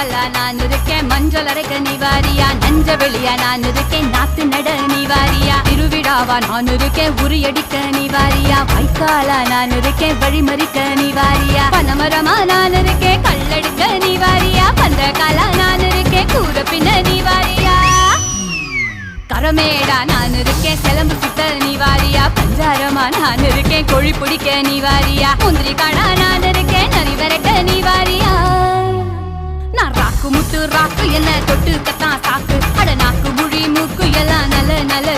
கல்லா நான் இருக்கேன், மஞ்சள் அரைக்க நீ வாரியா, நஞ்ச வெளியா நான் இருக்கேன், நாத்து நட நீ வாரியா, திருவிழாவா நான் இருக்கேன், உரியடிக்க நீ வாரியா, வைக்காலா நான் இருக்கேன், வழிமறிக்க நீ வாரியா, பனமரமா நான் இருக்கேன், கல்லெடுக்க நீ வாரியா, பந்த காலா நான் இருக்கேன், கூற பின்ன நீ வாரியா, கரமேடா நான் இருக்கேன், சிலம்பு சுத்த நீ வாரியா, பஞ்சாரமா நான் இருக்கேன், கோழி பிடிக்க நீ வாரியா, முந்திரி காடா நான் இருக்கேன், நரி விரட்ட நீ வாரியா, நான் ராக்கு முட்டு ராக்கு என்ன தொட்டு கத்தான் சாக்கு, அட நாக்கு முழி மூக்கு எல்லாம் நல்ல நல்ல